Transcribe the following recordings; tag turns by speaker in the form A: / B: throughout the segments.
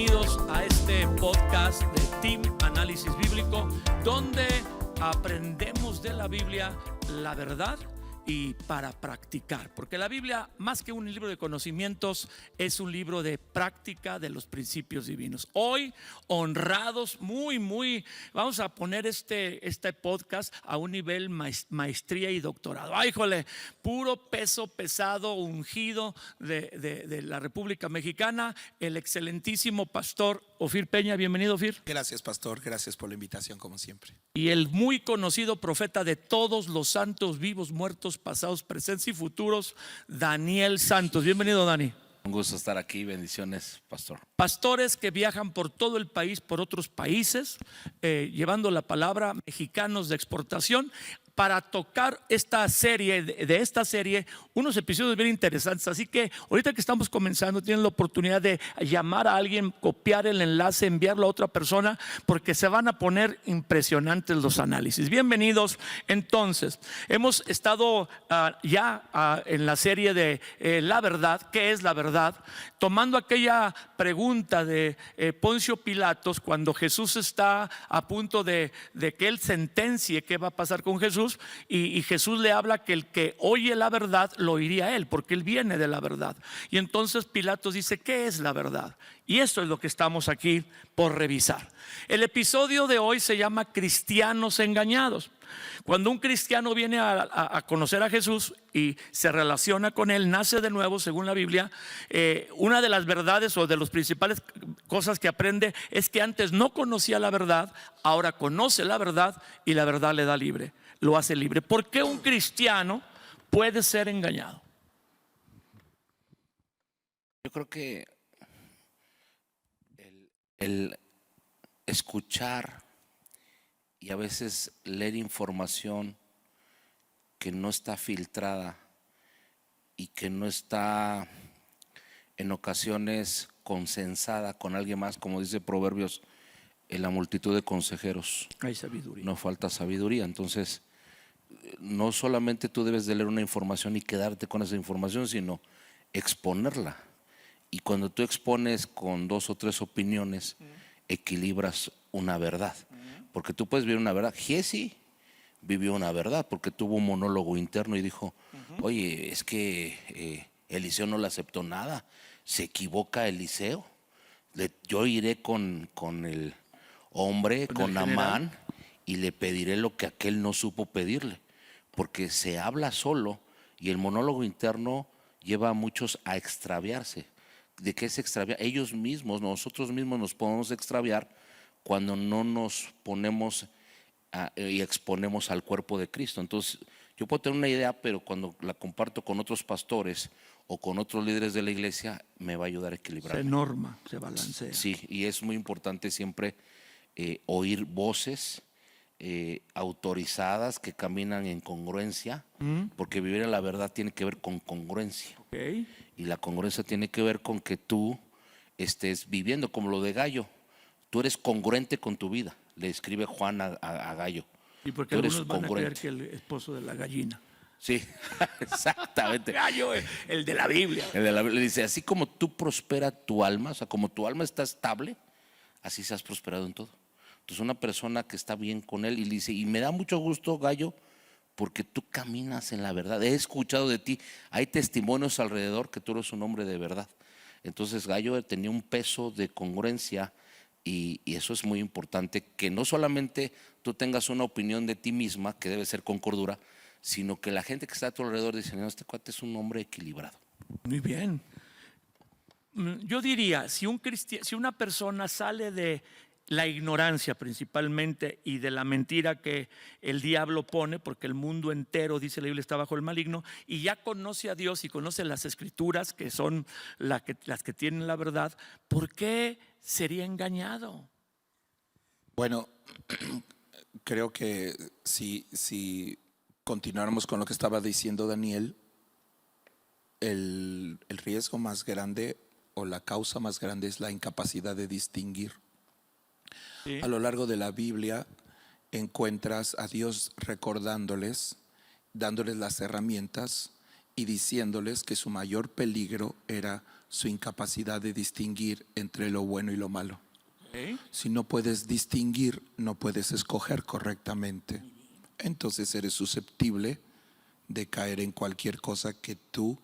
A: bienvenidos a este podcast de Team Análisis Bíblico, donde aprendemos de la Biblia la verdad y para practicar, porque la Biblia, más que un libro de conocimientos, es un libro de práctica de los principios divinos. Hoy, honrados, vamos a poner este podcast a un nivel maestría y doctorado. Ay, jole, puro peso pesado, ungido de la República Mexicana, el excelentísimo pastor Ofir Peña. Bienvenido, Ofir.
B: Gracias, pastor, gracias por la invitación, como siempre.
A: Y el muy conocido profeta de todos los santos vivos, muertos, pasados, presentes y futuros, Daniel Santos. Bienvenido, Dani.
C: Un gusto estar aquí, bendiciones, pastor.
A: Pastores que viajan por todo el país, por otros países, llevando la palabra, mexicanos de exportación, para tocar esta serie, de esta serie, unos episodios bien interesantes. Así que ahorita que estamos comenzando, tienen la oportunidad de llamar a alguien, copiar el enlace, enviarlo a otra persona, porque se van a poner impresionantes los análisis. Bienvenidos. Entonces, hemos estado en la serie de la verdad. ¿Qué es la verdad? Tomando aquella pregunta de Poncio Pilatos, cuando Jesús está a punto de que él sentencie qué va a pasar con Jesús. Y Jesús le habla que el que oye la verdad lo oiría a él, porque él viene de la verdad. Y entonces Pilatos dice: ¿qué es la verdad? Y esto es lo que estamos aquí por revisar. El episodio de hoy se llama Cristianos engañados. Cuando un cristiano viene a conocer a Jesús y se relaciona con él, nace de nuevo según la Biblia, una de las verdades o de las principales cosas que aprende es que antes no conocía la verdad, ahora conoce la verdad y la verdad le da libre, lo hace libre. ¿Por qué un cristiano puede ser engañado?
C: Yo creo que el escuchar y a veces leer información que no está filtrada y que no está en ocasiones consensada con alguien más, como dice Proverbios, en la multitud de consejeros
A: Hay sabiduría.
C: no falta sabiduría. Entonces, no solamente tú debes de leer una información y quedarte con esa información, sino exponerla. Y cuando tú expones con 2 o 3 opiniones, equilibras una verdad. Porque tú puedes vivir una verdad. Giesi vivió una verdad porque tuvo un monólogo interno y dijo: oye, es que Eliseo no le aceptó nada. Se equivoca Eliseo. Yo iré con el hombre, con Amán, y le pediré lo que aquel no supo pedirle. Porque se habla solo y el monólogo interno lleva a muchos a extraviarse. ¿De qué se extravía? Ellos mismos, nosotros mismos nos podemos extraviar cuando no nos ponemos y exponemos al cuerpo de Cristo. Entonces, yo puedo tener una idea, pero cuando la comparto con otros pastores o con otros líderes de la iglesia, me va a ayudar a equilibrar.
A: Se norma, se balancea.
C: Sí, y es muy importante siempre oír voces autorizadas que caminan en congruencia, porque vivir en la verdad tiene que ver con congruencia.
A: Okay.
C: Y la congruencia tiene que ver con que tú estés viviendo, como lo de Gallo. Tú eres congruente con tu vida, le escribe Juan a Gallo.
A: Y porque algunos van a creer que el esposo de la gallina.
C: Sí, exactamente.
A: Gallo, el de la Biblia.
C: El de la Biblia dice: así como tú prospera tu alma, o sea, como tu alma está estable, así se has prosperado en todo. Entonces, una persona que está bien con él, y le dice: y me da mucho gusto, Gallo, porque tú caminas en la verdad. He escuchado de ti, hay testimonios alrededor que tú eres un hombre de verdad. Entonces, Gallo tenía un peso de congruencia, y eso es muy importante, que no solamente tú tengas una opinión de ti misma, que debe ser con cordura, sino que la gente que está a tu alrededor dice: no, este cuate es un hombre equilibrado.
A: Muy bien. Yo diría, si una persona sale de la ignorancia principalmente y de la mentira que el diablo pone, porque el mundo entero, dice la Biblia, está bajo el maligno, y ya conoce a Dios y conoce las escrituras, que son las que tienen la verdad, ¿por qué sería engañado?
B: Bueno, creo que si continuáramos con lo que estaba diciendo Daniel, el riesgo más grande o la causa más grande es la incapacidad de distinguir. Sí. A lo largo de la Biblia encuentras a Dios recordándoles, dándoles las herramientas y diciéndoles que su mayor peligro era su incapacidad de distinguir entre lo bueno y lo malo.
A: Ok.
B: Si no puedes distinguir, no puedes escoger correctamente. Entonces eres susceptible de caer en cualquier cosa que tú,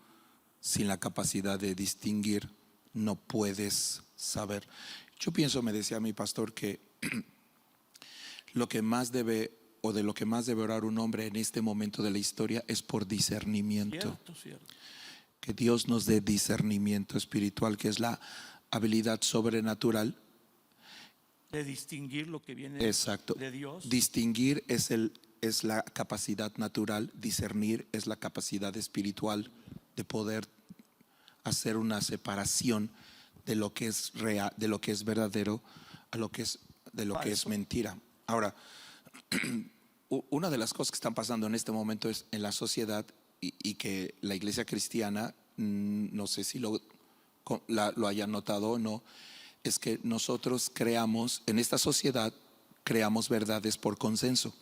B: sin la capacidad de distinguir, no puedes saber. Yo pienso, me decía mi pastor, que lo que más debe, o de lo que más debe orar un hombre en este momento de la historia, es por discernimiento.
A: Cierto.
B: Que Dios nos dé discernimiento espiritual, que es la habilidad sobrenatural.
A: De distinguir lo que viene
B: Exacto.
A: de Dios.
B: Distinguir es la capacidad natural, discernir es la capacidad espiritual de poder hacer una separación de lo que es real, de lo que es verdadero, a lo que es de lo que es mentira. Ahora, una de las cosas que están pasando en este momento es en la sociedad y que la iglesia cristiana, no sé si lo hayan notado o no, es que nosotros creamos, en esta sociedad, creamos verdades por consenso.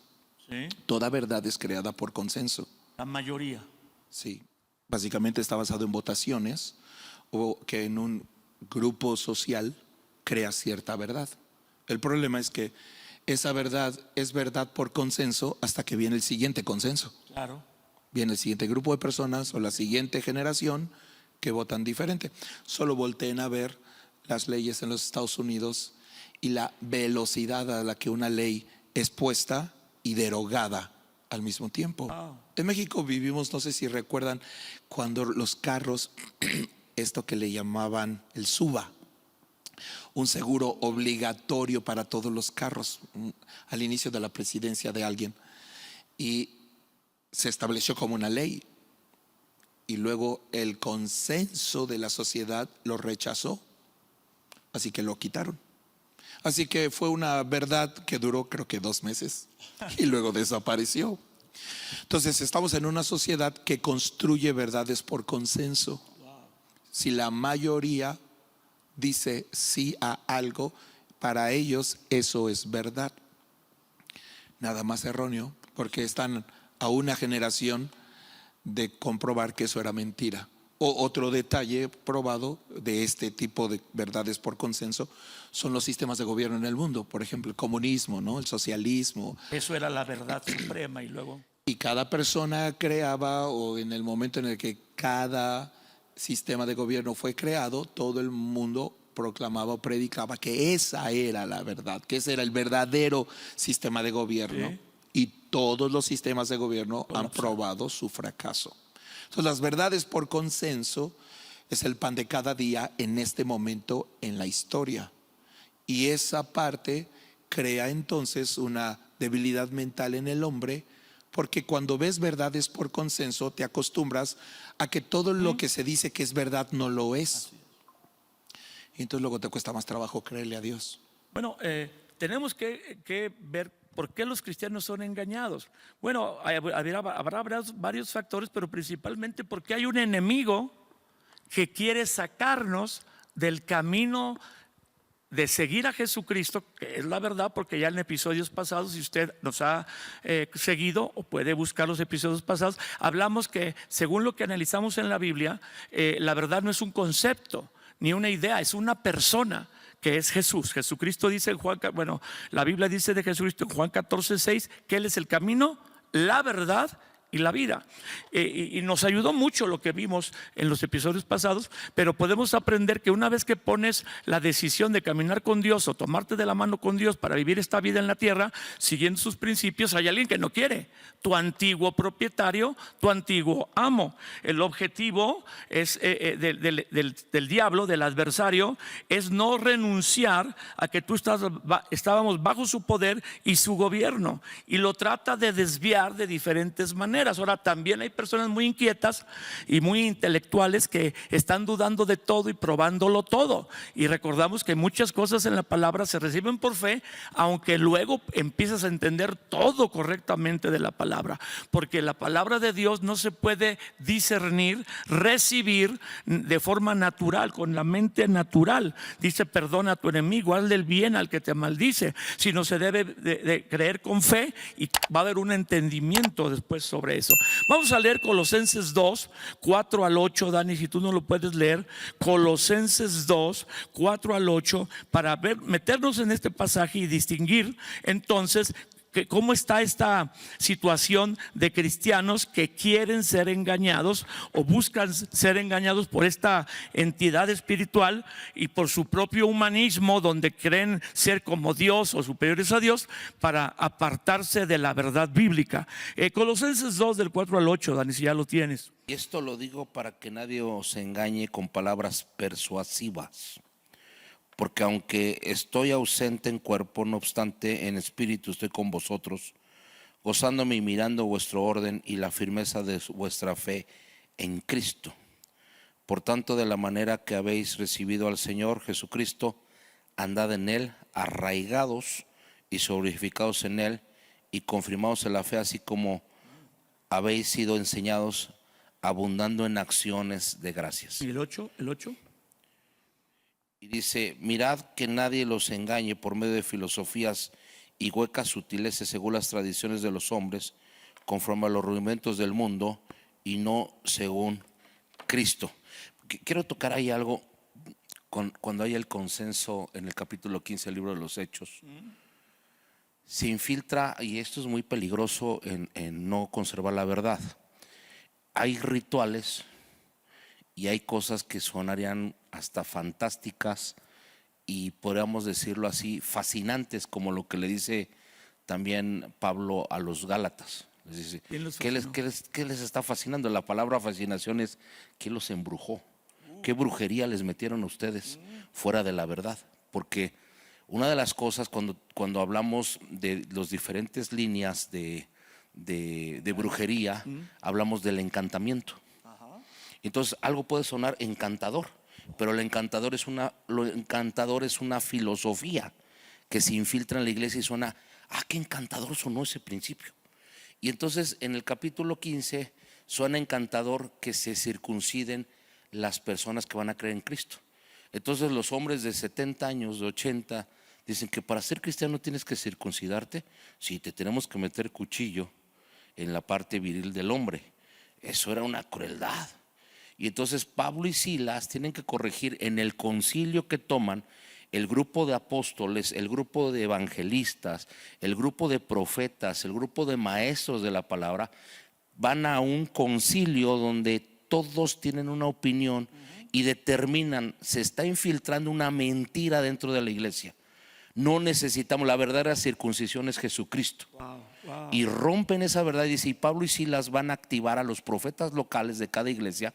A: Sí.
B: Toda verdad es creada por consenso.
A: La mayoría.
B: Sí. Básicamente está basado en votaciones o que en un grupo social crea cierta verdad. El problema es que esa verdad es verdad por consenso hasta que viene el siguiente consenso.
A: Claro.
B: Viene el siguiente grupo de personas o la siguiente generación que votan diferente. Solo volteen a ver las leyes en los Estados Unidos y la velocidad a la que una ley es puesta y derogada al mismo tiempo.
A: Wow.
B: En México vivimos, no sé si recuerdan, cuando los carros, esto que le llamaban el SUBA, un seguro obligatorio para todos los carros, al inicio de la presidencia de alguien, y se estableció como una ley, y luego el consenso de la sociedad lo rechazó, así que lo quitaron. Así que fue una verdad que duró creo que 2 meses y luego desapareció. Entonces estamos en una sociedad que construye verdades por consenso. Si la mayoría dice sí a algo, para ellos eso es verdad. Nada más erróneo, porque están a una generación de comprobar que eso era mentira. O otro detalle probado de este tipo de verdades por consenso son los sistemas de gobierno en el mundo. Por ejemplo, el comunismo, ¿no? El socialismo.
A: Eso era la verdad suprema y luego.
B: Y cada persona creaba, o en el momento en el que cada sistema de gobierno fue creado, todo el mundo proclamaba o predicaba que esa era la verdad, que ese era el verdadero sistema de gobierno.
A: Sí.
B: Y todos los sistemas de gobierno han probado su fracaso. Entonces, las verdades por consenso es el pan de cada día en este momento en la historia. Y esa parte crea entonces una debilidad mental en el hombre, porque cuando ves verdades por consenso te acostumbras a que todo lo que se dice que es verdad no lo es. Y entonces luego te cuesta más trabajo creerle a Dios.
A: Bueno, tenemos que ver por qué los cristianos son engañados. Bueno, habrá varios factores, pero principalmente porque hay un enemigo que quiere sacarnos del camino de seguir a Jesucristo, que es la verdad, porque ya en episodios pasados, si usted nos ha seguido o puede buscar los episodios pasados, hablamos que según lo que analizamos en la Biblia, la verdad no es un concepto ni una idea, es una persona, que es Jesús. Jesucristo dice en Juan, bueno, la Biblia dice de Jesucristo en Juan 14:6 que Él es el camino, la verdad y la vida. Y nos ayudó mucho lo que vimos en los episodios pasados, pero podemos aprender que una vez que pones la decisión de caminar con Dios o tomarte de la mano con Dios para vivir esta vida en la tierra, siguiendo sus principios, hay alguien que no quiere. Tu antiguo propietario, tu antiguo amo. El objetivo es del diablo, del adversario, es no renunciar a que tú estábamos bajo su poder y su gobierno, y lo trata de desviar de diferentes maneras. Ahora, también hay personas muy inquietas y muy intelectuales que están dudando de todo y probándolo todo, y recordamos que muchas cosas en la palabra se reciben por fe, aunque luego empiezas a entender todo correctamente de la palabra, porque la palabra de Dios no se puede discernir, recibir de forma natural, con la mente natural. Dice: perdona a tu enemigo, hazle el bien al que te maldice, sino se debe de creer con fe, y va a haber un entendimiento después sobre sobre eso. Vamos a leer Colosenses 2, 4 al 8, Dani, si tú no lo puedes leer. Colosenses 2, 4 al 8, para meternos en este pasaje y distinguir entonces cómo está esta situación de cristianos que quieren ser engañados o buscan ser engañados por esta entidad espiritual y por su propio humanismo, donde creen ser como Dios o superiores a Dios, para apartarse de la verdad bíblica. Colosenses 2 del 4 al 8, Dani, si ya lo tienes.
C: Y esto lo digo para que nadie os engañe con palabras persuasivas. Porque aunque estoy ausente en cuerpo, no obstante en espíritu estoy con vosotros, gozándome y mirando vuestro orden y la firmeza de vuestra fe en Cristo. Por tanto, de la manera que habéis recibido al Señor Jesucristo, andad en Él, arraigados y solidificados en Él y confirmados en la fe, así como habéis sido enseñados, abundando en acciones de gracias.
A: ¿Y el 8? ¿El 8?
C: Y dice: mirad que nadie los engañe por medio de filosofías y huecas sutileces según las tradiciones de los hombres, conforme a los rudimentos del mundo y no según Cristo. Quiero tocar ahí algo cuando hay el consenso en el capítulo 15 del libro de los Hechos. Se infiltra, y esto es muy peligroso en no conservar la verdad. Hay rituales y hay cosas que sonarían hasta fantásticas y podríamos decirlo así, fascinantes, como lo que le dice también Pablo a los Gálatas. Les dice, ¿qué les está fascinando? La palabra fascinación es ¿qué los embrujó? ¿Qué brujería les metieron a ustedes fuera de la verdad? Porque una de las cosas cuando hablamos de las diferentes líneas de brujería, hablamos del encantamiento. Entonces algo puede sonar encantador, pero lo encantador es una filosofía que se infiltra en la iglesia y suena, qué encantador sonó ese principio. Y entonces en el capítulo 15 suena encantador que se circunciden las personas que van a creer en Cristo. Entonces los hombres de 70 años, de 80, dicen que para ser cristiano tienes que circuncidarte. Sí, te tenemos que meter cuchillo en la parte viril del hombre. Eso era una crueldad. Y entonces Pablo y Silas tienen que corregir en el concilio que toman. El grupo de apóstoles, el grupo de evangelistas, el grupo de profetas, el grupo de maestros de la palabra, van a un concilio donde todos tienen una opinión y determinan, se está infiltrando una mentira dentro de la iglesia. No necesitamos, la verdadera circuncisión es Jesucristo. Y rompen esa verdad y dice, y Pablo y Silas van a activar a los profetas locales de cada iglesia,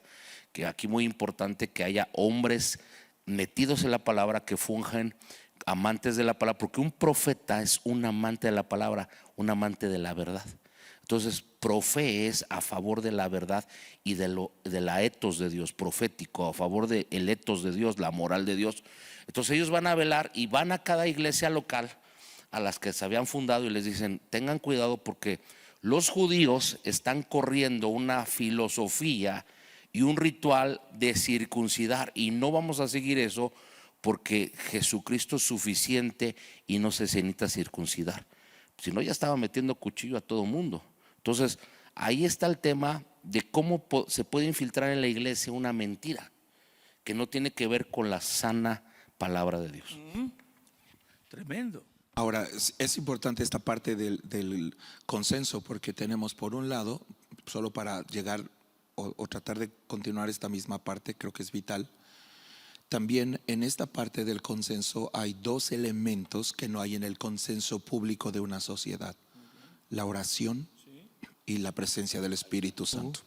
C: que aquí muy importante que haya hombres metidos en la palabra que fungen amantes de la palabra, porque un profeta es un amante de la palabra, un amante de la verdad. Entonces, profe es a favor de la verdad y de la etos de Dios, profético, a favor del etos de Dios, la moral de Dios. Entonces ellos van a velar y van a cada iglesia local a las que se habían fundado y les dicen, tengan cuidado porque los judíos están corriendo una filosofía y un ritual de circuncidar y no vamos a seguir eso porque Jesucristo es suficiente y no se necesita circuncidar. Si no, ya estaba metiendo cuchillo a todo mundo. Entonces ahí está el tema de cómo se puede infiltrar en la iglesia una mentira que no tiene que ver con la sana palabra de Dios.
A: Tremendo.
B: Ahora, es importante esta parte del consenso porque tenemos por un lado, solo para llegar o tratar de continuar esta misma parte, creo que es vital. También en esta parte del consenso hay dos elementos que no hay en el consenso público de una sociedad: la oración y la presencia del Espíritu Santo.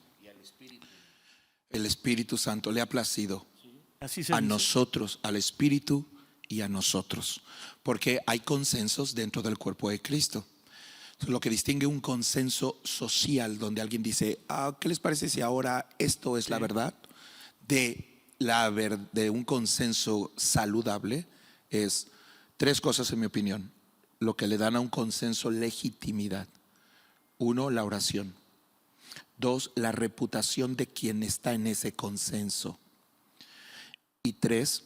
B: El Espíritu Santo le ha placido a nosotros, al Espíritu y a nosotros, porque hay consensos dentro del cuerpo de Cristo. Lo que distingue un consenso social donde alguien dice, ¿qué les parece si ahora esto es la verdad? De un consenso saludable es tres cosas, en mi opinión, lo que le dan a un consenso legitimidad. Uno, la oración. Dos, la reputación de quien está en ese consenso. Y tres,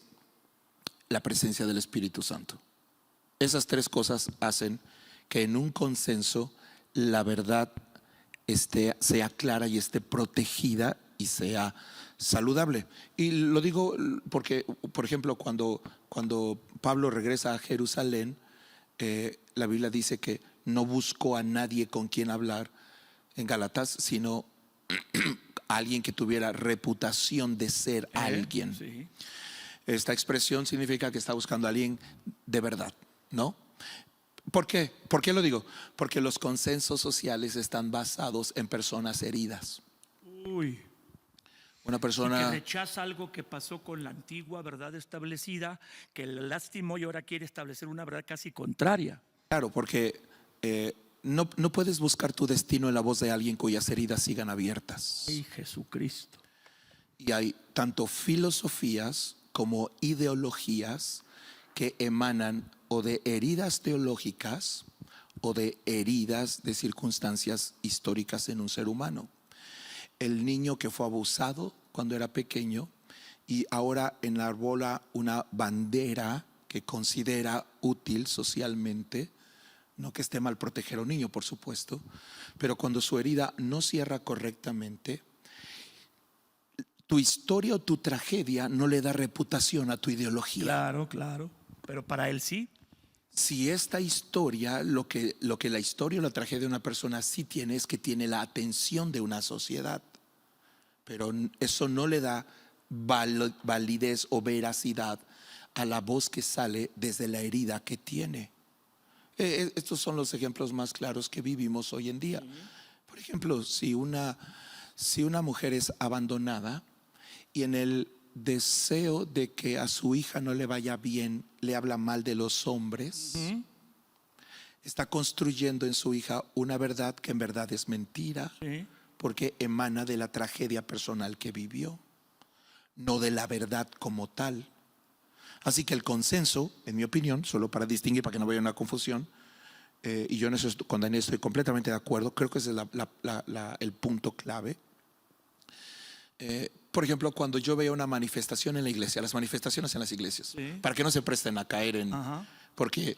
B: la presencia del Espíritu Santo. Esas tres cosas hacen que en un consenso la verdad sea clara y esté protegida y sea saludable. Y lo digo porque, por ejemplo, cuando Pablo regresa a Jerusalén, la Biblia dice que no buscó a nadie con quien hablar en Gálatas, sino alguien que tuviera reputación de ser alguien.
A: Sí.
B: Esta expresión significa que está buscando a alguien de verdad, ¿no? ¿Por qué? ¿Por qué lo digo? Porque los consensos sociales están basados en personas heridas.
A: Uy.
B: Una
A: Y
B: persona
A: que rechaza algo que pasó con la antigua verdad establecida, que le lastimó y ahora quiere establecer una verdad casi contraria.
B: claro, porque no puedes buscar tu destino en la voz de alguien cuyas heridas sigan abiertas.
A: Ay, Jesucristo.
B: Y hay tanto filosofías como ideologías que emanan o de heridas teológicas o de heridas de circunstancias históricas en un ser humano. El niño que fue abusado cuando era pequeño y ahora enarbola una bandera que considera útil socialmente. No que esté mal proteger a un niño, por supuesto, pero cuando su herida no cierra correctamente, tu historia o tu tragedia no le da reputación a tu ideología.
A: Claro, claro. Pero para él sí.
B: Si esta historia, lo que la historia o la tragedia de una persona sí tiene, es que tiene la atención de una sociedad, pero eso no le da validez o veracidad a la voz que sale desde la herida que tiene. Estos son los ejemplos más claros que vivimos hoy en día. Por ejemplo, si una mujer es abandonada y en el deseo de que a su hija no le vaya bien le habla mal de los hombres, está construyendo en su hija una verdad que en verdad es mentira,
A: Sí.
B: porque emana de la tragedia personal que vivió, no de la verdad como tal. Así que el consenso, en mi opinión, solo para distinguir, para que no vaya una confusión, y yo en eso estoy completamente de acuerdo, creo que ese es el punto clave. Por ejemplo, cuando yo veo una manifestación en la iglesia, las manifestaciones en las iglesias,
A: Sí.
B: para que no se presten a caer en,
A: Ajá.
B: porque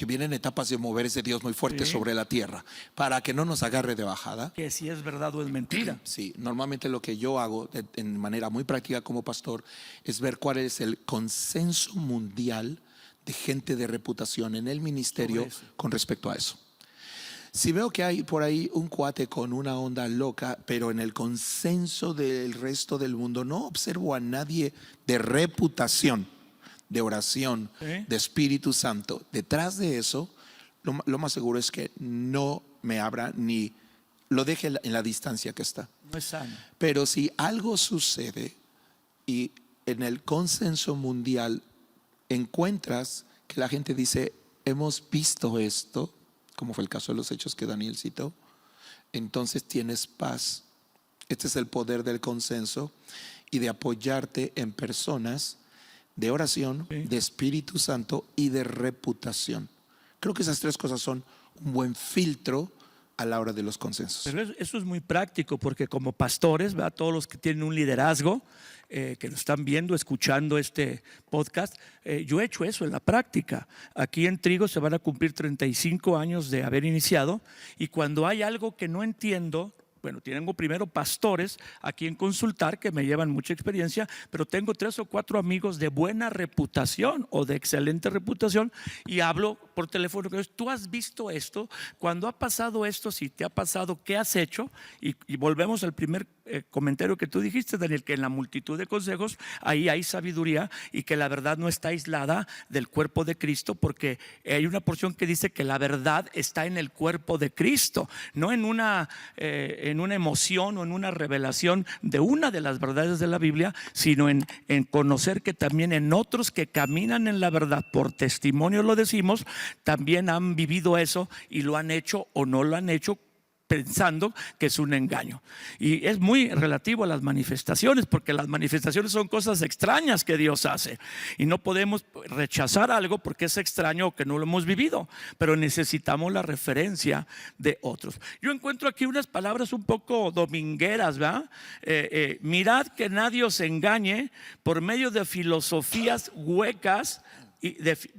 B: vienen etapas de moveres de Dios muy fuertes
A: Sí.
B: sobre la tierra, para que no nos agarre de bajada.
A: Que si es verdad o es mentira.
B: Sí, normalmente lo que yo hago en manera muy práctica como pastor es ver cuál es el consenso mundial de gente de reputación en el ministerio
A: Sobre eso.
B: con respecto a eso. Si veo que hay por ahí un cuate con una onda loca, pero en el consenso del resto del mundo no observo a nadie de reputación, de oración,
A: Sí.
B: de Espíritu Santo, detrás de eso, lo más seguro es que no me abra ni lo deje en la distancia que está.
A: No es sano.
B: Pero si algo sucede y en el consenso mundial encuentras que la gente dice, hemos visto esto, como fue el caso de los hechos que Daniel citó, entonces tienes paz. Este es el poder del consenso y de apoyarte en personas de oración,
A: Sí.
B: de Espíritu Santo y de reputación. Creo que esas tres cosas son un buen filtro a la hora de los consensos.
A: Pero eso es muy práctico porque como pastores, ¿verdad? Todos los que tienen un liderazgo, que nos están viendo, escuchando este podcast, yo he hecho eso en la práctica. Aquí en Trigo se van a cumplir 35 años de haber iniciado y cuando hay algo que no entiendo, bueno, tengo primero pastores a quien consultar que me llevan mucha experiencia, pero tengo 3 o 4 amigos de buena reputación o de excelente reputación y hablo por teléfono. ¿Tú has visto esto? Cuando ha pasado esto, si te ha pasado, ¿qué has hecho? Y volvemos al primer comentario que tú dijiste, Daniel, que en la multitud de consejos ahí hay sabiduría y que la verdad no está aislada del cuerpo de Cristo, porque hay una porción que dice que la verdad está en el cuerpo de Cristo, no en una emoción o en una revelación de una de las verdades de la Biblia, sino en conocer que también en otros que caminan en la verdad, por testimonio lo decimos, también han vivido eso y lo han hecho o no lo han hecho pensando que es un engaño. Y es muy relativo a las manifestaciones, porque las manifestaciones son cosas extrañas que Dios hace y no podemos rechazar algo porque es extraño o que no lo hemos vivido, pero necesitamos la referencia de otros. Yo encuentro aquí unas palabras un poco domingueras, ¿verdad? Mirad que nadie os engañe por medio de filosofías huecas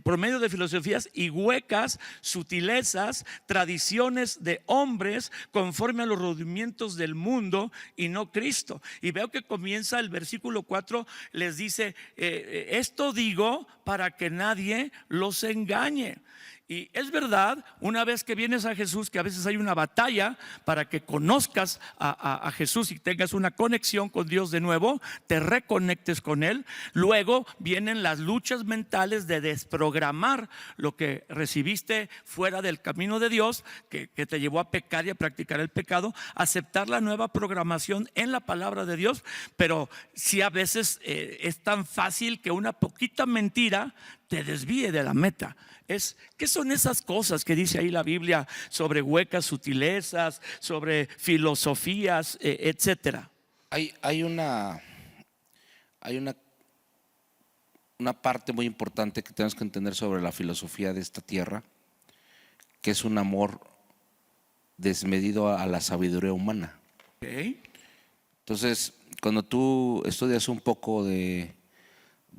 A: por medio de filosofías y huecas sutilezas, tradiciones de hombres conforme a los rudimientos del mundo y no Cristo. Y veo que comienza el versículo 4, les dice, esto digo para que nadie los engañe. Y es verdad, una vez que vienes a Jesús, que a veces hay una batalla para que conozcas a Jesús y tengas una conexión con Dios de nuevo, te reconectes con Él. Luego vienen las luchas mentales de desprogramar lo que recibiste fuera del camino de Dios, que te llevó a pecar y a practicar el pecado, aceptar la nueva programación en la palabra de Dios. Pero sí, a veces es tan fácil que una poquita mentira te desvíe de la meta. ¿Qué son esas cosas que dice ahí la Biblia sobre huecas sutilezas, sobre filosofías, etcétera?
C: Hay una parte muy importante que tenemos que entender sobre la filosofía de esta tierra, que es un amor desmedido a la sabiduría humana.
A: Okay.
C: Entonces, cuando tú estudias un poco de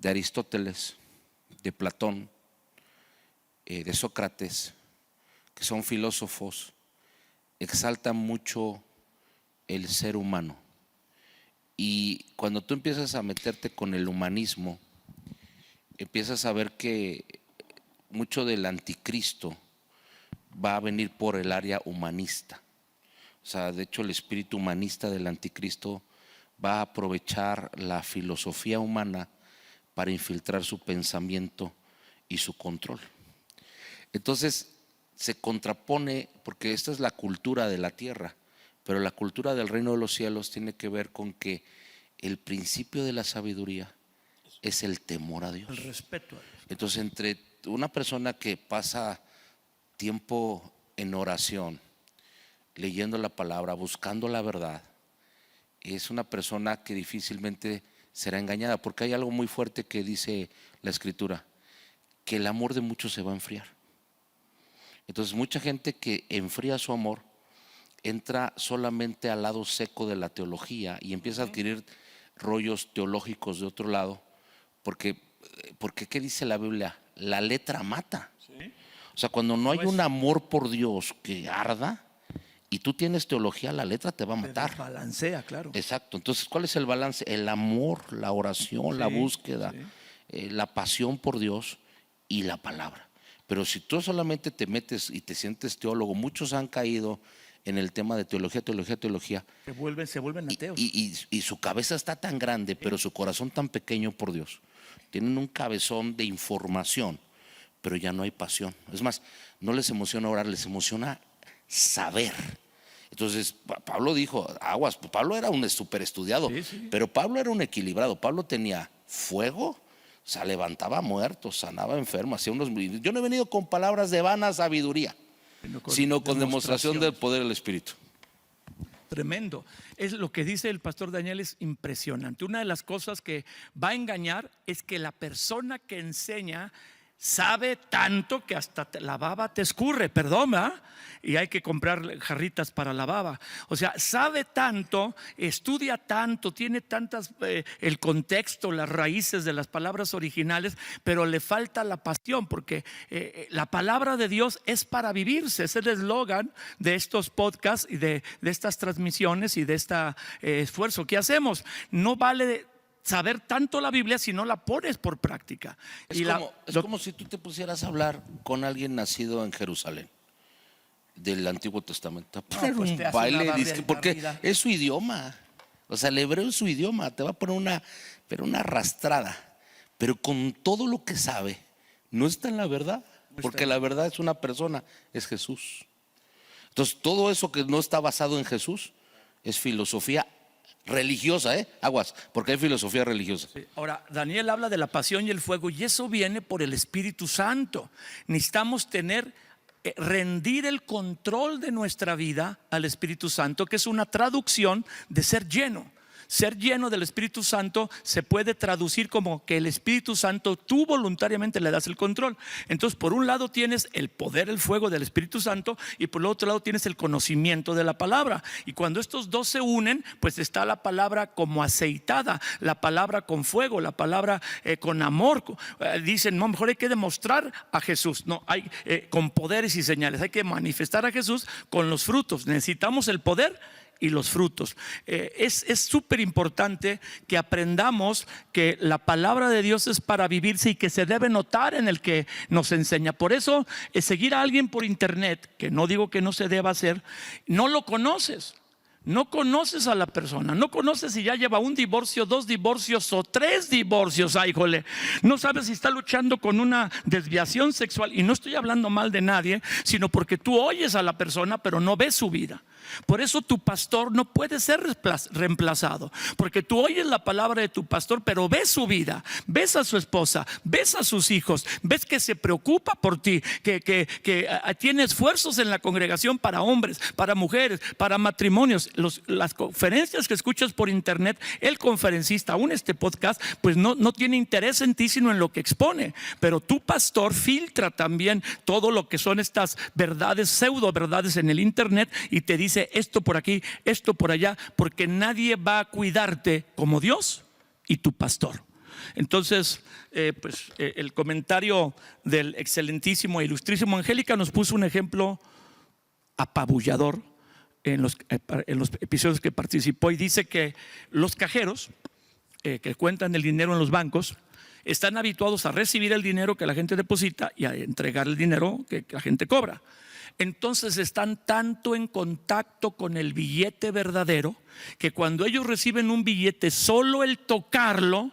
C: Aristóteles, de Platón, de Sócrates, que son filósofos, exaltan mucho el ser humano. Y cuando tú empiezas a meterte con el humanismo, empiezas a ver que mucho del anticristo va a venir por el área humanista. O sea, de hecho, el espíritu humanista del anticristo va a aprovechar la filosofía humana para infiltrar su pensamiento y su control. Entonces se contrapone, porque esta es la cultura de la tierra, pero la cultura del reino de los cielos tiene que ver con que el principio de la sabiduría es el temor a Dios,
A: el respeto a Dios.
C: Entonces, entre una persona que pasa tiempo en oración, leyendo la palabra, buscando la verdad, es una persona que difícilmente será engañada, porque hay algo muy fuerte que dice la Escritura, que el amor de muchos se va a enfriar. Entonces, mucha gente que enfría su amor entra solamente al lado seco de la teología y empieza a adquirir rollos teológicos de otro lado, porque ¿qué dice la Biblia? La letra mata. O sea, cuando no hay un amor por Dios que arda y tú tienes teología, la letra te va a matar.
A: Balancea, claro.
C: Exacto. Entonces, ¿cuál es el balance? El amor, la oración, la búsqueda, la pasión por Dios y la palabra. Pero si tú solamente te metes y te sientes teólogo, muchos han caído en el tema de teología.
A: Se vuelven ateos.
C: Y su cabeza está tan grande, pero su corazón tan pequeño por Dios. Tienen un cabezón de información, pero ya no hay pasión. Es más, no les emociona orar, les emociona saber. Entonces Pablo dijo, aguas, Pablo era un súper estudiado, pero Pablo era un equilibrado. Pablo tenía fuego, o sea, levantaba muertos, sanaba enfermos, hacía unos. Yo no he venido con palabras de vana sabiduría, sino con demostración del poder del Espíritu.
A: Tremendo. Es lo que dice el pastor Daniel, es impresionante. Una de las cosas que va a engañar es que la persona que enseña sabe tanto que hasta la baba te escurre, perdón, ¿verdad? Y hay que comprar jarritas para la baba. O sea, sabe tanto, estudia tanto, tiene tantas, el contexto, las raíces de las palabras originales, pero le falta la pasión, porque la palabra de Dios es para vivirse. Es el eslogan de estos podcasts y de estas transmisiones y de este esfuerzo que hacemos. No vale saber tanto la Biblia si no la pones por práctica.
C: Es como si tú te pusieras a hablar con alguien nacido en Jerusalén del Antiguo Testamento. Poner un baile, porque es su idioma. O sea, el hebreo es su idioma. Te va a poner una arrastrada. Pero con todo lo que sabe, no está en la verdad. Porque la verdad es una persona, es Jesús. Entonces, todo eso que no está basado en Jesús es filosofía religiosa, aguas, porque hay filosofía religiosa.
A: Sí. Ahora, Daniel habla de la pasión y el fuego, y eso viene por el Espíritu Santo. Necesitamos rendir el control de nuestra vida al Espíritu Santo, que es una traducción de ser lleno. ser lleno del Espíritu Santo se puede traducir como que el Espíritu Santo, tú voluntariamente le das el control. Entonces, por un lado tienes el poder, el fuego del Espíritu Santo, y por el otro lado tienes el conocimiento de la palabra. Y cuando estos dos se unen, pues está la palabra como aceitada, la palabra con fuego, la palabra con amor. Dicen, no, mejor hay que demostrar a Jesús. No, hay con poderes y señales. Hay que manifestar a Jesús con los frutos. Necesitamos el poder y los frutos. Es súper importante que aprendamos que la palabra de Dios es para vivirse y que se debe notar en el que nos enseña. Por eso, seguir a alguien por internet, que no digo que no se deba hacer, no lo conoces. No conoces a la persona, no conoces si ya lleva un divorcio, 2 divorcios o 3 divorcios. Ay, jole, no sabes si está luchando con una desviación sexual. Y no estoy hablando mal de nadie, sino porque tú oyes a la persona pero no ves su vida. Por eso tu pastor no puede ser reemplazado, porque tú oyes la palabra de tu pastor pero ves su vida, ves a su esposa, ves a sus hijos, ves que se preocupa por ti, que tiene esfuerzos en la congregación para hombres, para mujeres, para matrimonios. Las conferencias que escuchas por internet, el conferencista, aún este podcast, pues no tiene interés en ti sino en lo que expone. Pero tu pastor filtra también todo lo que son estas verdades, pseudo verdades en el internet, y te dice esto por aquí, esto por allá, porque nadie va a cuidarte como Dios y tu pastor. Entonces, el comentario del excelentísimo e ilustrísimo Angélica nos puso un ejemplo apabullador en los episodios que participó, y dice que los cajeros que cuentan el dinero en los bancos están habituados a recibir el dinero que la gente deposita y a entregar el dinero que la gente cobra. Entonces están tanto en contacto con el billete verdadero que cuando ellos reciben un billete, solo el tocarlo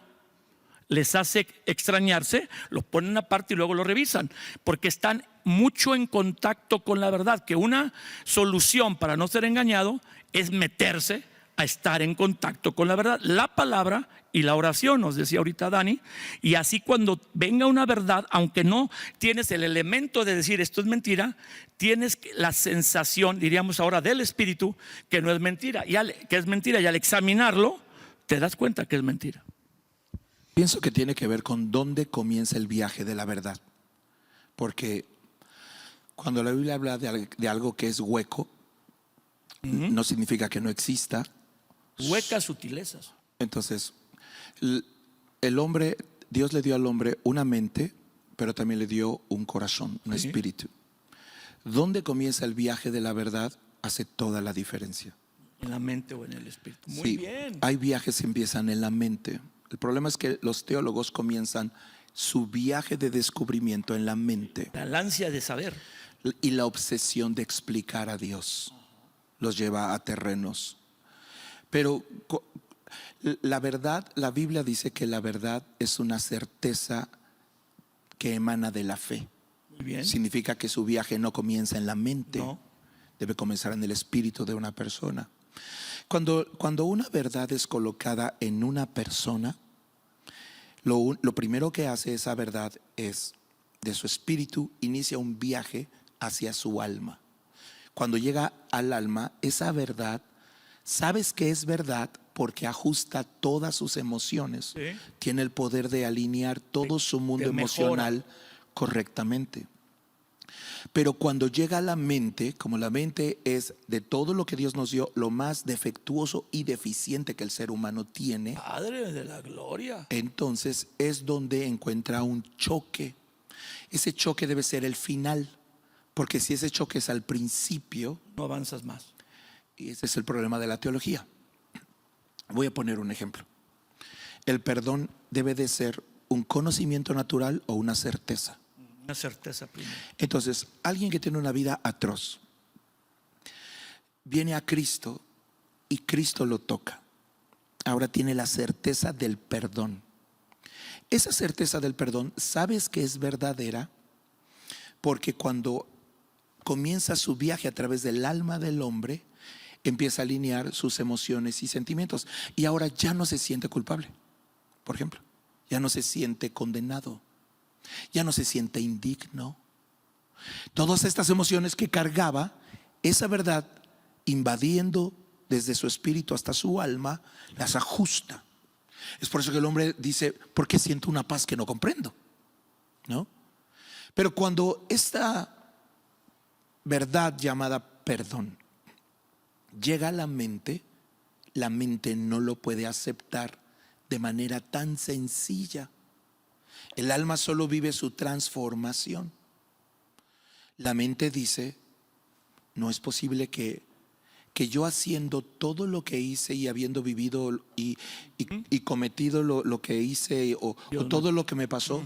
A: les hace extrañarse, lo ponen aparte y luego lo revisan, porque están mucho en contacto con la verdad. Que una solución para no ser engañado es meterse a estar en contacto con la verdad, la palabra y la oración, nos decía ahorita Dani. Y así cuando venga una verdad, aunque no tienes el elemento de decir esto es mentira, tienes la sensación, diríamos ahora, del espíritu que no es mentira, que es mentira, y al examinarlo te das cuenta que es mentira.
B: Pienso que tiene que ver con dónde comienza el viaje de la verdad, porque cuando la Biblia habla de algo que es hueco, no significa que no exista.
A: Huecas sutilezas.
B: Entonces, el hombre, Dios le dio al hombre una mente, pero también le dio un corazón, un espíritu. ¿Dónde comienza el viaje de la verdad? Hace toda la diferencia.
A: ¿En la mente o en el espíritu? Muy
B: Sí,
A: bien.
B: hay viajes que empiezan en la mente. El problema es que los teólogos comienzan su viaje de descubrimiento en la mente.
A: La ansia de saber.
B: Y la obsesión de explicar a Dios los lleva a terrenos. Pero la verdad, la Biblia dice que la verdad es una certeza que emana de la fe.
A: Muy bien.
B: Significa que su viaje no comienza en la mente,
A: No.
B: debe comenzar en el espíritu de una persona. Cuando una verdad es colocada en una persona, lo primero que hace esa verdad es, de su espíritu, inicia un viaje hacia su alma. Cuando llega al alma, esa verdad, sabes que es verdad porque ajusta todas sus emociones.
A: Sí.
B: Tiene el poder de alinear todo su mundo
A: te mejora.
B: emocional correctamente. Pero cuando llega a la mente, como la mente es de todo lo que Dios nos dio, lo más defectuoso y deficiente que el ser humano tiene,
A: Padre de la gloria.
B: entonces es donde encuentra un choque. Ese choque debe ser el final, porque si ese choque es al principio,
A: No avanzas más.
B: y ese es el problema de la teología. Voy a poner un ejemplo. El perdón debe de ser un conocimiento natural o una certeza.
A: Una certeza primero.
B: Entonces, alguien que tiene una vida atroz viene a Cristo y Cristo lo toca. Ahora tiene la certeza del perdón. Esa certeza del perdón, ¿sabes que es verdadera? Porque cuando comienza su viaje a través del alma del hombre, empieza a alinear sus emociones y sentimientos. Y ahora ya no se siente culpable, por ejemplo. Ya no se siente condenado. Ya no se siente indigno. Todas estas emociones que cargaba, esa verdad invadiendo desde su espíritu hasta su alma, las ajusta. Es por eso que el hombre dice, ¿por qué siento una paz que no comprendo? ¿No? Pero cuando esta verdad llamada perdón llega a la mente no lo puede aceptar de manera tan sencilla. El alma solo vive su transformación. La mente dice, no es posible que yo haciendo todo lo que hice y habiendo vivido y cometido lo que hice o todo lo que me pasó,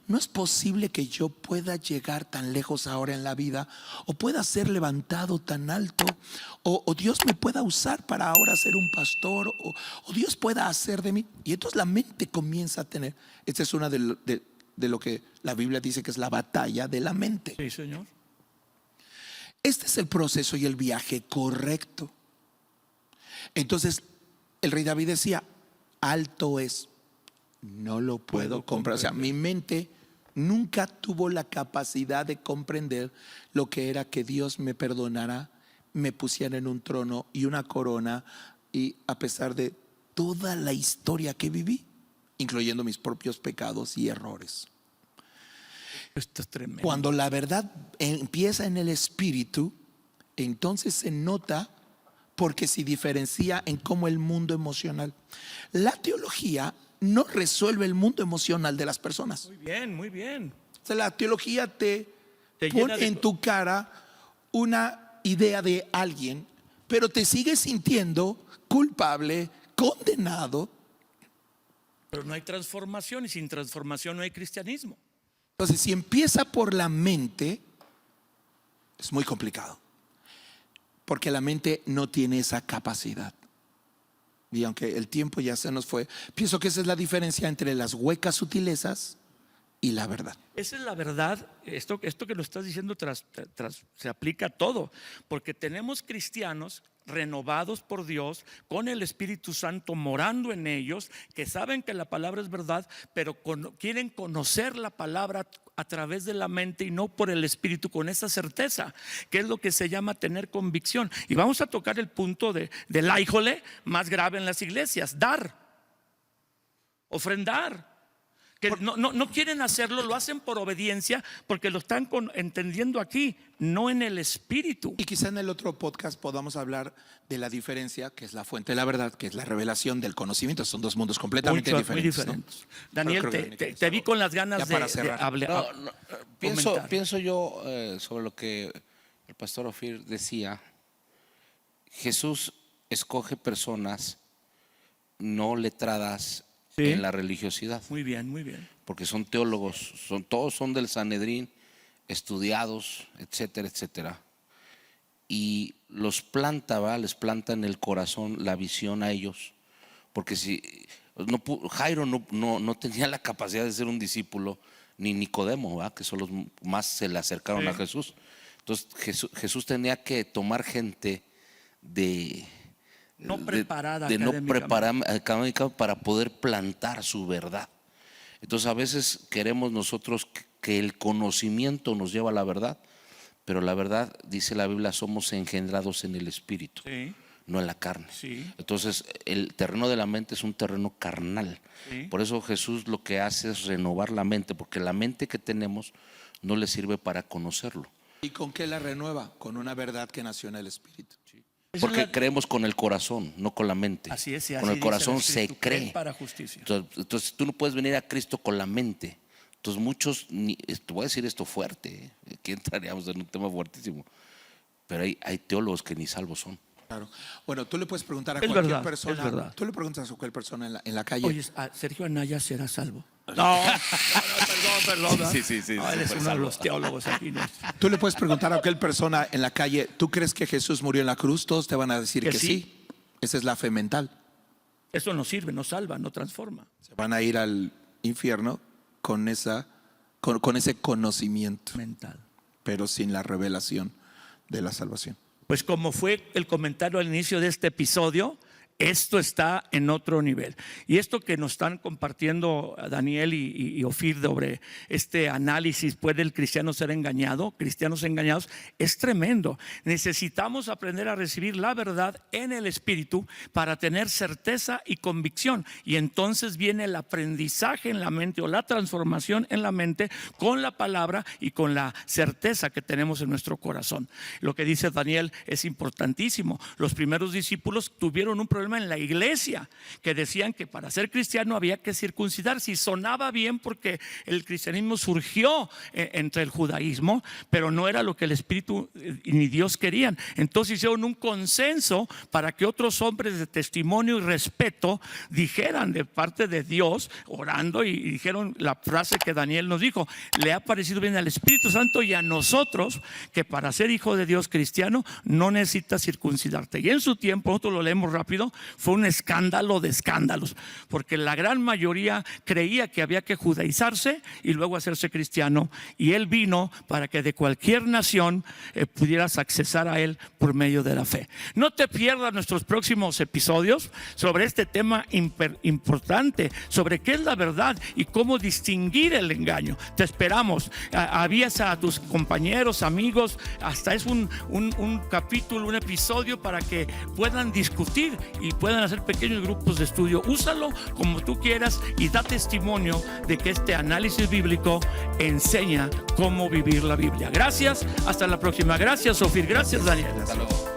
B: no es posible que yo pueda llegar tan lejos ahora en la vida o pueda ser levantado tan alto o Dios me pueda usar para ahora ser un pastor o Dios pueda hacer de mí. Y entonces la mente comienza a tener, esta es una de lo que la Biblia dice que es la batalla de la mente.
A: Sí, Señor.
B: Este es el proceso y el viaje correcto. Entonces, el rey David decía, alto es, no lo puedo comprar. O sea, mi mente nunca tuvo la capacidad de comprender lo que era que Dios me perdonara, me pusiera en un trono y una corona, y a pesar de toda la historia que viví, incluyendo mis propios pecados y errores.
A: Esto es tremendo.
B: Cuando la verdad empieza en el espíritu, entonces se nota porque se diferencia en cómo el mundo emocional. La teología no resuelve el mundo emocional de las personas.
A: Muy bien, muy bien.
B: O sea, la teología te
A: llena
B: pone
A: de
B: en tu cara una idea de alguien, pero te sigues sintiendo culpable, condenado.
A: Pero no hay transformación y sin transformación no hay cristianismo.
B: Entonces, si empieza por la mente, es muy complicado, porque la mente no tiene esa capacidad. Y aunque el tiempo ya se nos fue, pienso que esa es la diferencia entre las huecas sutilezas y la verdad.
A: Esa es la verdad. Esto que lo estás diciendo se aplica a todo, porque tenemos cristianos renovados por Dios, con el Espíritu Santo morando en ellos, que saben que la palabra es verdad, pero quieren conocer la palabra a través de la mente y no por el Espíritu, con esa certeza, que es lo que se llama tener convicción. Y vamos a tocar el punto del ájole más grave en las iglesias: dar, ofrendar. Que no quieren hacerlo, lo hacen por obediencia, porque lo están entendiendo aquí, no en el espíritu.
B: Y quizá en el otro podcast podamos hablar de la diferencia, que es la fuente de la verdad, que es la revelación del conocimiento. Son dos mundos completamente
A: Muy
B: diferentes,
A: diferentes.
B: ¿no?
A: Daniel, te vi con las ganas de hablar.
C: Pienso yo sobre lo que el pastor Ofir decía. Jesús escoge personas no letradas en la religiosidad.
A: Muy bien, muy bien.
C: Porque son teólogos, todos son del Sanedrín, estudiados, etcétera, etcétera. Y les planta en el corazón la visión a ellos. Porque si Jairo no tenía la capacidad de ser un discípulo, ni Nicodemo, ¿verdad?, que son los más se le acercaron a Jesús. Entonces Jesús tenía que tomar gente
A: no preparada
C: académicamente para poder plantar su verdad. Entonces a veces queremos nosotros que el conocimiento nos lleva a la verdad, pero la verdad, dice la Biblia, somos engendrados en el espíritu, no en la carne. Entonces el terreno de la mente es un terreno carnal. Por eso Jesús lo que hace es renovar la mente, porque la mente que tenemos no le sirve para conocerlo.
B: ¿Y con qué la renueva? Con una verdad que nació en el espíritu.
C: Porque creemos con el corazón, no con la mente.
A: Así es,
C: con el corazón se cree.
A: Para justicia.
C: Entonces tú no puedes venir a Cristo con la mente. Entonces muchos, te voy a decir esto fuerte, aquí entraríamos en un tema fuertísimo, pero hay teólogos que ni salvos son.
B: Claro. Bueno, tú le puedes preguntar a cualquier persona. Tú le preguntas a cualquier persona en la calle.
A: Oye, ¿Sergio Anaya será salvo? No, perdón.
C: Sí.
A: Eres uno de los teólogos aquí, ¿no?
B: Tú le puedes preguntar a cualquier persona en la calle, ¿tú crees que Jesús murió en la cruz? Todos te van a decir que sí. Esa es la fe mental.
A: Eso no sirve, no salva, no transforma.
B: Se van a ir al infierno con ese conocimiento
A: mental,
B: pero sin la revelación de la salvación.
A: Pues como fue el comentario al inicio de este episodio, esto está en otro nivel. Y esto que nos están compartiendo Daniel y Ofir sobre este análisis, ¿puede el cristiano ser engañado? Cristianos engañados, es tremendo. Necesitamos aprender a recibir la verdad en el Espíritu para tener certeza y convicción. Y entonces viene el aprendizaje en la mente, o la transformación en la mente, con la palabra y con la certeza que tenemos en nuestro corazón. Lo que dice Daniel es importantísimo. Los primeros discípulos tuvieron un problema en la iglesia, que decían que para ser cristiano había que circuncidarse, y sonaba bien porque el cristianismo surgió entre el judaísmo, pero no era lo que el Espíritu ni Dios querían. Entonces hicieron un consenso para que otros hombres de testimonio y respeto dijeran de parte de Dios, orando, y dijeron la frase que Daniel nos dijo: le ha parecido bien al Espíritu Santo y a nosotros que para ser hijo de Dios cristiano no necesitas circuncidarte. Y en su tiempo, nosotros lo leemos rápido, fue un escándalo de escándalos, porque la gran mayoría creía que había que judaizarse y luego hacerse cristiano, y él vino para que de cualquier nación pudieras accesar a él por medio de la fe. No te pierdas nuestros próximos episodios sobre este tema importante, sobre qué es la verdad y cómo distinguir el engaño. Te esperamos. Aviesa a tus compañeros, amigos, hasta es un capítulo, un episodio para que puedan discutir y puedan hacer pequeños grupos de estudio. Úsalo como tú quieras y da testimonio de que este análisis bíblico enseña cómo vivir la Biblia. Gracias, hasta la próxima. Gracias, Ofir. Gracias, Daniel.
C: Hasta luego.